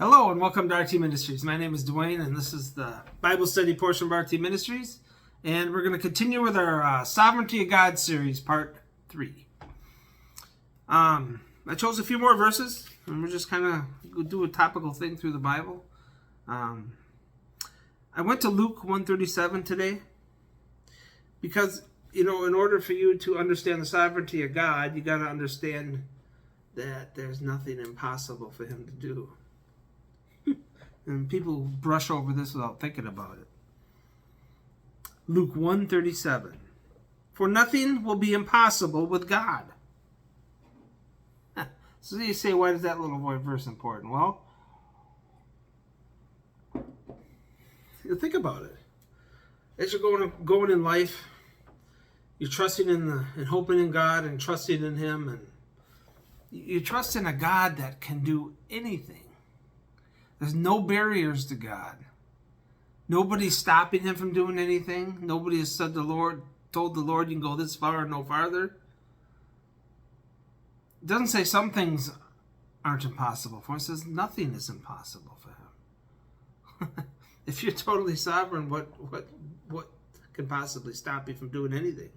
Hello and welcome to RT Ministries. My name is Dwayne and this is the Bible study portion of RT Ministries. And we're going to continue with our Sovereignty of God series, part 3. I chose a few more verses and we're just kind of do a topical thing through the Bible. I went to Luke 137 today because, in order for you to understand the sovereignty of God, you got to understand that there's nothing impossible for him to do. And people brush over this without thinking about it. Luke 1:37. For nothing will be impossible with God. So you say, why is that little verse important? Well, think about it. As you're going in life, you're trusting and hoping in God and trusting in Him, and you trust in a God that can do anything. There's no barriers to God. Nobody's stopping him from doing anything. Nobody has told the Lord you can go this far and no farther. It doesn't say some things aren't impossible for him. It says nothing is impossible for him. If you're totally sovereign, what can possibly stop you from doing anything?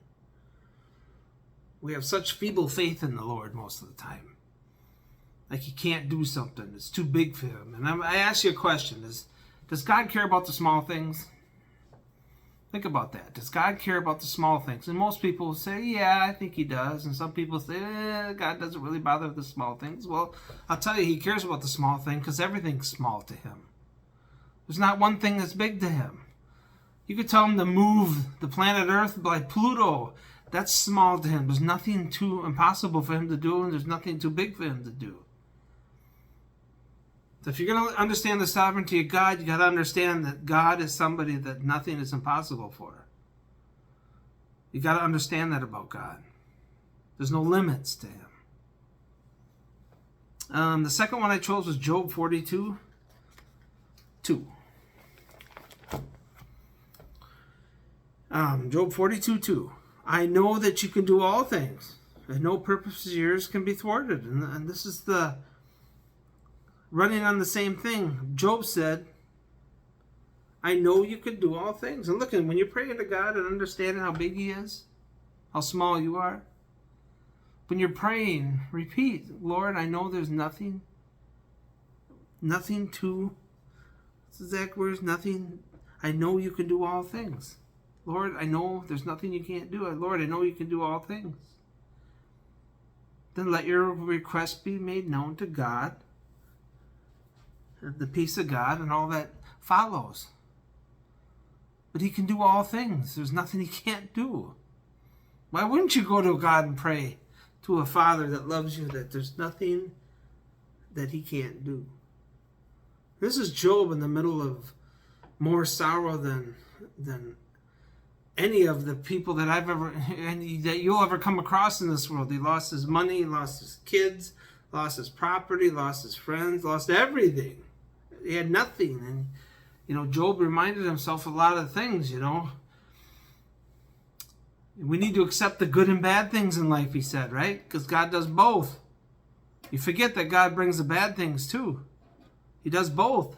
We have such feeble faith in the Lord most of the time. Like he can't do something. It's too big for him. And I ask you a question. Does God care about the small things? Think about that. Does God care about the small things? And most people say, yeah, I think he does. And some people say, God doesn't really bother with the small things. Well, I'll tell you, he cares about the small thing because everything's small to him. There's not one thing that's big to him. You could tell him to move the planet Earth like Pluto. That's small to him. There's nothing too impossible for him to do, and there's nothing too big for him to do. So if you're going to understand the sovereignty of God, you got to understand that God is somebody that nothing is impossible for. You got to understand that about God. There's no limits to him. The second one I chose was Job 42:2. Job 42:2. I know that you can do all things, and no purpose of yours can be thwarted. And this is the running on the same thing. Job said, I know you can do all things. And look, when you're praying to God and understanding how big he is, how small you are, when you're praying, repeat, Lord, I know there's nothing too, this exact words, nothing. I know you can do all things. Lord, I know there's nothing you can't do. Lord, I know you can do all things. Then let your request be made known to God. The peace of God and all that follows. But he can do all things. There's nothing he can't do. Why wouldn't you go to God and pray to a Father that loves you, that there's nothing that he can't do? This is Job in the middle of more sorrow than any of the people that that you'll ever come across in this world. He lost his money, he lost his kids, lost his property, lost his friends, lost everything. He had nothing. And, Job reminded himself of a lot of things, We need to accept the good and bad things in life, he said, right? Because God does both. You forget that God brings the bad things too. He does both.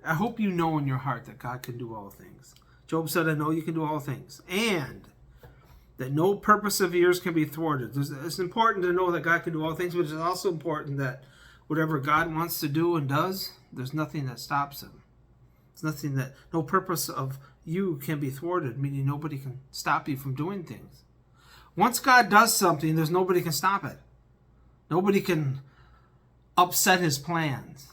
I hope you know in your heart that God can do all things. Job said, I know you can do all things. And that no purpose of yours can be thwarted. It's important to know that God can do all things, but it's also important that whatever God wants to do and does, there's nothing that stops him. No purpose of you can be thwarted, meaning nobody can stop you from doing things. Once God does something, there's nobody can stop it. Nobody can upset his plans.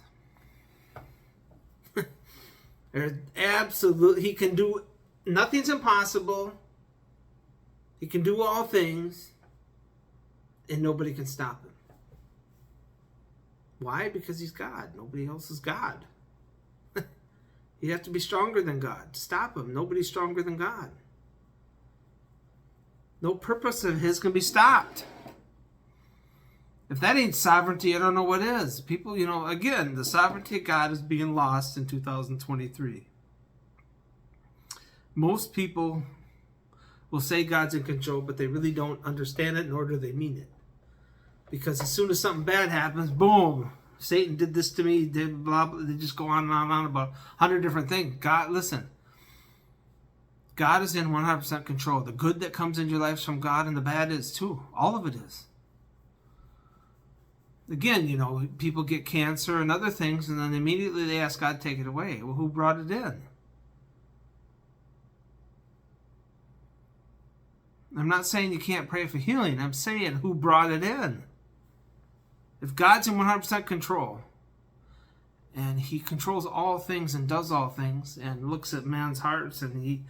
He can do, nothing's impossible. He can do all things, and nobody can stop him. Why? Because he's God. Nobody else is God. You have to be stronger than God to stop him. Nobody's stronger than God. No purpose of his can be stopped. If that ain't sovereignty, I don't know what is. People, again, the sovereignty of God is being lost in 2023. Most people will say God's in control, but they really don't understand it, nor do they mean it. Because as soon as something bad happens, boom, Satan did this to me, did blah, blah, they just go on and on and on about 100 different things. God, listen, God is in 100% control. The good that comes into your life is from God, and the bad is too. All of it is. Again, you know, people get cancer and other things, and then immediately they ask God to take it away. Well, who brought it in? I'm not saying you can't pray for healing. I'm saying who brought it in. If God's in 100% control, and he controls all things and does all things and looks at man's hearts, and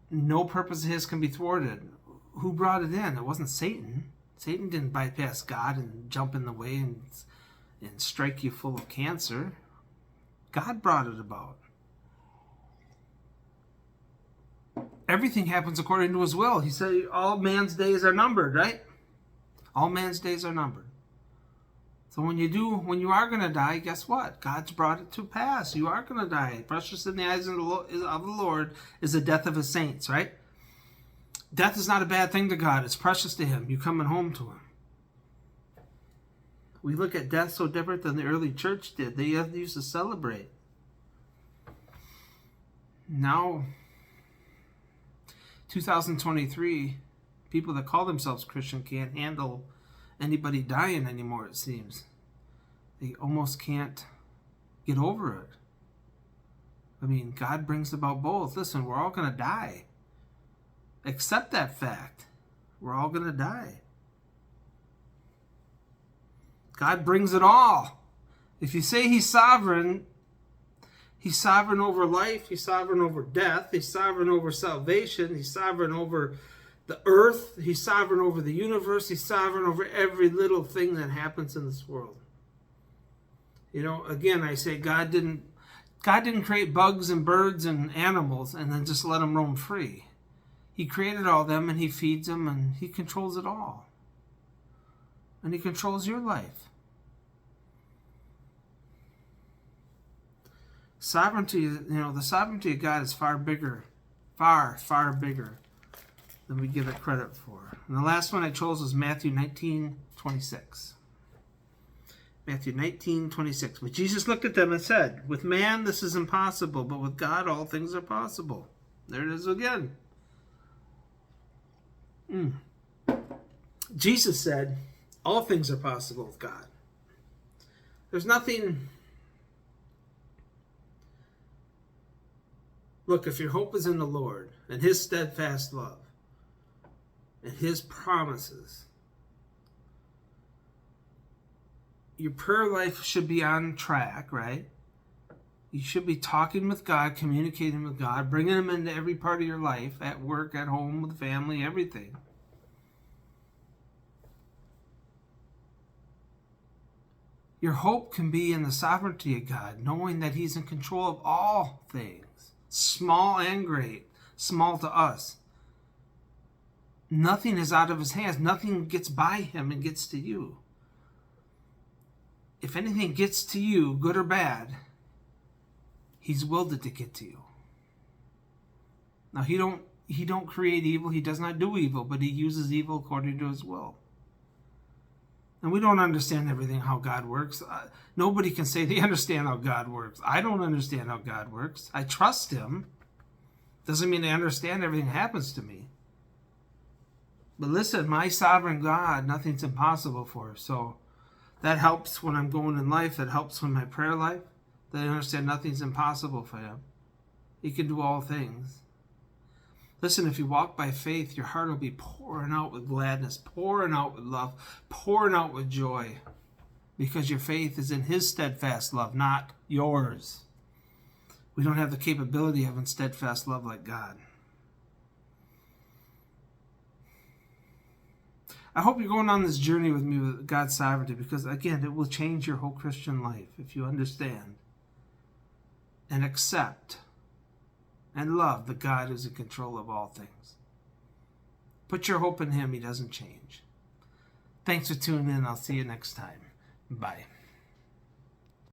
no purpose of his can be thwarted, who brought it in? It wasn't Satan. Satan didn't bypass God and jump in the way and strike you full of cancer. God brought it about. Everything happens according to his will. He said all man's days are numbered, right? All man's days are numbered. So when you are going to die, guess what? God's brought it to pass. You are going to die. Precious in the eyes of the Lord is the death of his saints, right? Death is not a bad thing to God. It's precious to him. You coming home to him. We look at death so different than the early church did. They used to celebrate. Now, 2023, people that call themselves Christian can't handle anybody dying anymore, it seems. They almost can't get over it. I mean, God brings about both. Listen, we're all going to die. Accept that fact. We're all going to die. God brings it all. If you say he's sovereign over life, he's sovereign over death, he's sovereign over salvation, he's sovereign over the earth, he's sovereign over the universe, he's sovereign over every little thing that happens in this world. You know, again, I say God didn't create bugs and birds and animals and then just let them roam free. He created all them, and he feeds them, and he controls it all. And he controls your life. Sovereignty, you know, the sovereignty of God is far bigger, far, far bigger than we give it credit for. And the last one I chose was Matthew 19:26. Matthew 19:26. But Jesus looked at them and said, with man this is impossible, but with God all things are possible. There it is again. Jesus said, all things are possible with God. There's nothing... Look, if your hope is in the Lord and his steadfast love and his promises, your prayer life should be on track, right? You should be talking with God, communicating with God, bringing him into every part of your life, at work, at home, with family, everything. Your hope can be in the sovereignty of God, knowing that he's in control of all things, small and great, small to us. Nothing is out of his hands. Nothing gets by him and gets to you. If anything gets to you, good or bad, he's willed it to get to you. Now, he don't create evil. He does not do evil, but he uses evil according to his will. And we don't understand everything, how God works. Nobody can say they understand how God works. I don't understand how God works. I trust him. Doesn't mean I understand everything that happens to me. But listen, my sovereign God, nothing's impossible for. So that helps when I'm going in life. That helps when my prayer life. That I understand nothing's impossible for him. He can do all things. Listen, if you walk by faith, your heart will be pouring out with gladness, pouring out with love, pouring out with joy, because your faith is in his steadfast love, not yours. We don't have the capability of having steadfast love like God. I hope you're going on this journey with me with God's sovereignty, because, again, it will change your whole Christian life if you understand and accept and love that God is in control of all things. Put your hope in him. He doesn't change. Thanks for tuning in. I'll see you next time. Bye.